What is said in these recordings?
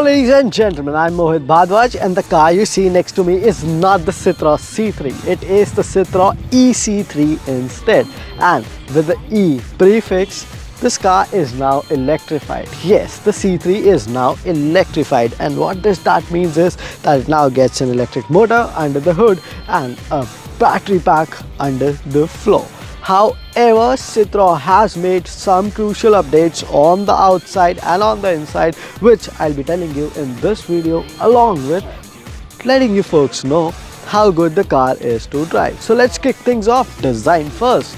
ladies and gentlemen, I'm Mohit Bhadwaj and the car you see next to me is not the Citroen C3. It is the Citroen EC3 instead. And with the E prefix, this car is now electrified. Yes, the C3 is now electrified, and what that means is that it now gets an electric motor under the hood and a battery pack under the floor. However, Citroen has made some crucial updates on the outside and on the inside, which I'll be telling you in this video, along with letting you folks know how good the car is to drive. So let's kick things off. Design first.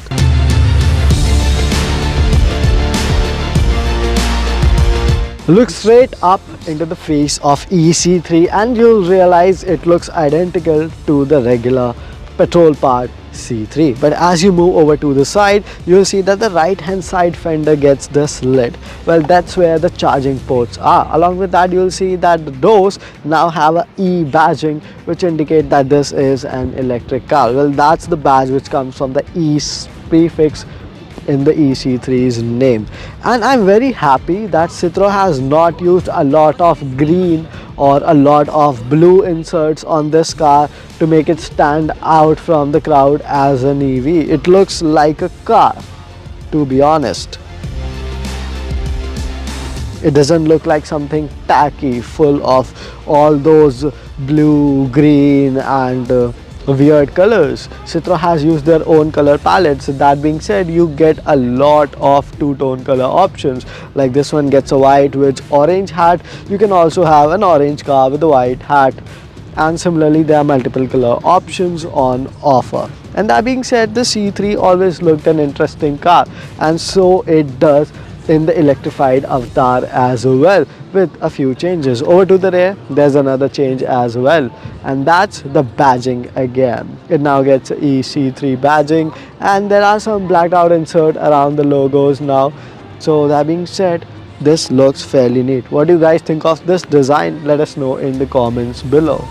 Look straight up into the face of EC3 and you'll realize it looks identical to the regular petrol-powered C3. But as you move over to the side, you'll see that the right hand side fender gets this lid. Well, that's where the charging ports are. Along with that, you'll see that the doors now have a E badging, which indicate that this is an electric car. Well, that's the badge which comes from the E prefix in the EC3's name. And I'm very happy that Citroen has not used a lot of green or a lot of blue inserts on this car to make it stand out from the crowd as an EV. It looks like a car, to be honest. It doesn't look like something tacky, full of all those blue, green and weird colors. Citroen has used their own color palettes. That being said, you get a lot of two-tone color options. Like this one gets a white with orange hat. You can also have an orange car with a white hat. And similarly, there are multiple color options on offer. And that being said, the C3 always looked an interesting car, and so it does in the electrified avatar as well, with a few changes. Over to the rear, there's another change as well, and that's the badging again. It now gets EC3 badging, and there are some blacked out insert around the logos now. So that being said, this looks fairly neat. What do you guys think of this design? Let us know in the comments below.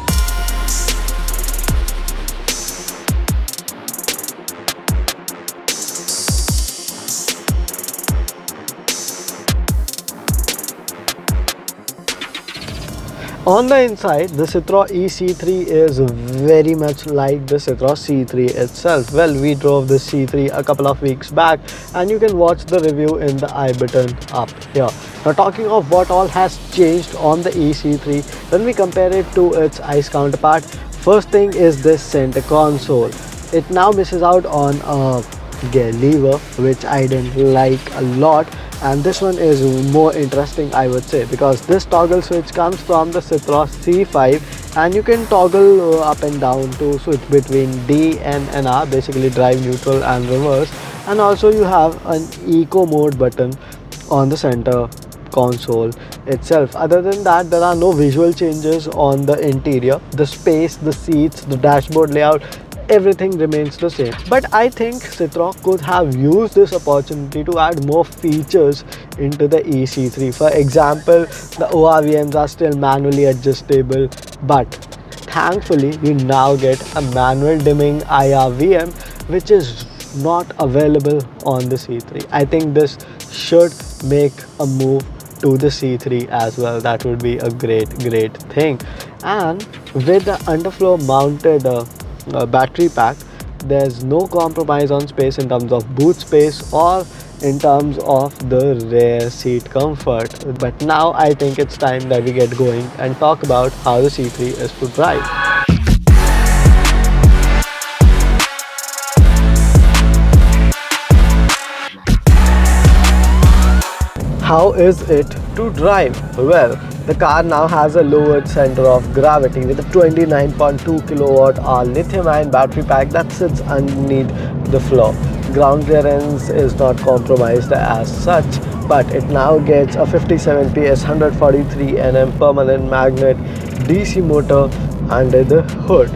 On the inside, the Citroen EC3 is very much like the Citroen C3 itself. Well, we drove the C3 a couple of weeks back and you can watch the review in the I button up here. Now, talking of what all has changed on the EC3, when we compare it to its ICE counterpart, first thing is this center console. It now misses out on a gear lever, which I didn't like a lot. And this one is more interesting, I would say, because this toggle switch comes from the Citroen C5 and you can toggle up and down to switch between D and NR, basically drive, neutral and reverse. And also you have an eco mode button on the center console itself. Other than that, there are no visual changes on the interior. The space, the seats, the dashboard layout, everything remains the same. But I think Citroen could have used this opportunity to add more features into the EC3. For example, the ORVMs are still manually adjustable, but thankfully you now get a manual dimming IRVM, which is not available on the C3. I think this should make a move to the C3 as well. That would be a great thing. And with the underfloor mounted battery pack, there's no compromise on space in terms of boot space or in terms of the rear seat comfort. But now I think it's time that we get going and talk about how the C3 is to drive. How is it to drive? Well, the car now has a lowered center of gravity with a 29.2 kWh lithium-ion battery pack that sits underneath the floor. Ground clearance is not compromised as such, but it now gets a 57 PS 143 Nm permanent magnet DC motor under the hood,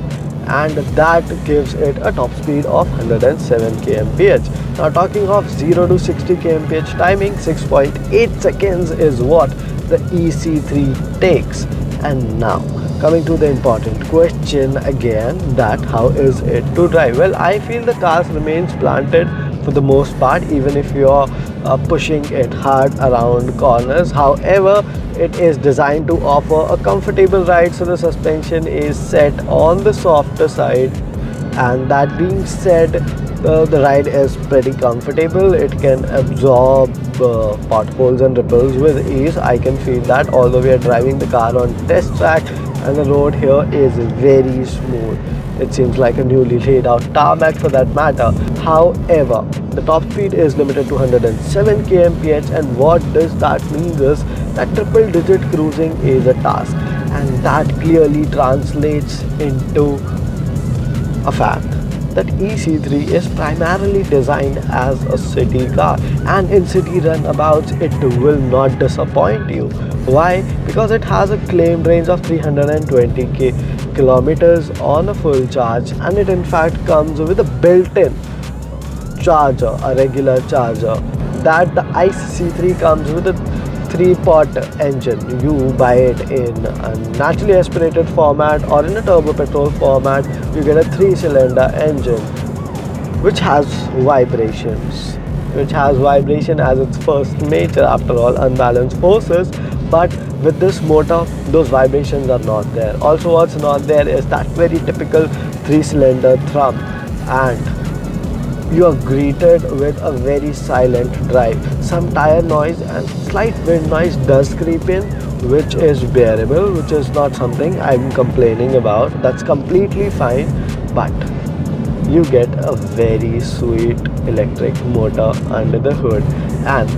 and that gives it a top speed of 107 kmph. Now, talking of 0 to 60 kmph timing, 6.8 seconds is what the EC3 takes. And now, coming to the important question again, that how is it to drive? Well, I feel the car remains planted for the most part, even if you're pushing it hard around corners. However, it is designed to offer a comfortable ride, so the suspension is set on the softer side. And that being said, the ride is pretty comfortable. It can absorb potholes and ripples with ease. I can feel that, although we are driving the car on test track and the road here is very smooth. It seems like a newly laid out tarmac for that matter. However, the top speed is limited to 107 kmph, and what does that mean is that triple digit cruising is a task, and that clearly translates into a fact that EC3 is primarily designed as a city car, and in city runabouts it will not disappoint you. Why? Because it has a claimed range of 320 kilometers on a full charge, and it in fact comes with a built-in charger, a regular charger. That the ICE C3 comes with a 3-pot engine. You buy it in a naturally aspirated format or in a turbo petrol format. You get a 3-cylinder engine which has vibrations, as its first nature. After all, unbalanced forces. But with this motor, those vibrations are not there. Also, what's not there is that very typical 3-cylinder thrum, and you are greeted with a very silent drive. Some tire noise and slight wind noise does creep in, which is bearable, which is not something I'm complaining about. That's completely fine, but you get a very sweet electric motor under the hood. And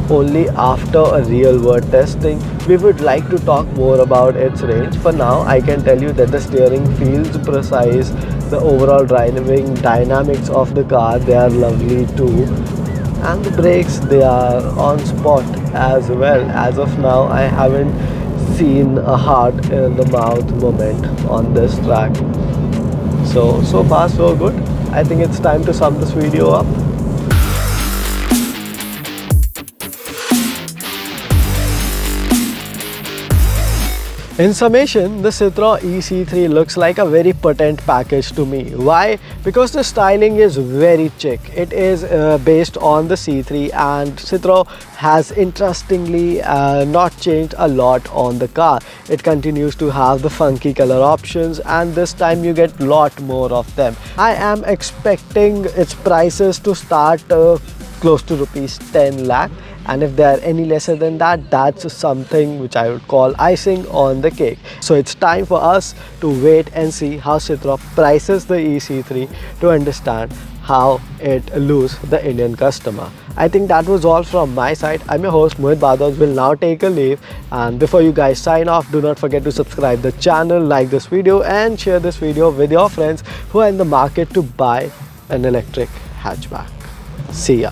only after a real world testing we would like to talk more about its range. For now, I can tell you that the steering feels precise. The overall driving dynamics of the car, they are lovely too, and the brakes, they are on spot as well. As of now, I haven't seen a heart in the mouth moment on this track. So far so good. I think it's time to sum this video up. In summation, the Citroen EC3 looks like a very potent package to me. Why? Because the styling is very chic. It is based on the C3, and Citroen has interestingly not changed a lot on the car. It continues to have the funky color options, and this time you get lot more of them. I am expecting its prices to start close to rupees 10 lakh. And if they are any lesser than that, that's something which I would call icing on the cake. So it's time for us to wait and see how Citroen prices the EC3 to understand how it lures the Indian customer. I think that was all from my side. I'm your host Mohit Bhadosh, will now take a leave. And before you guys sign off, do not forget to subscribe the channel, like this video and share this video with your friends who are in the market to buy an electric hatchback. See ya.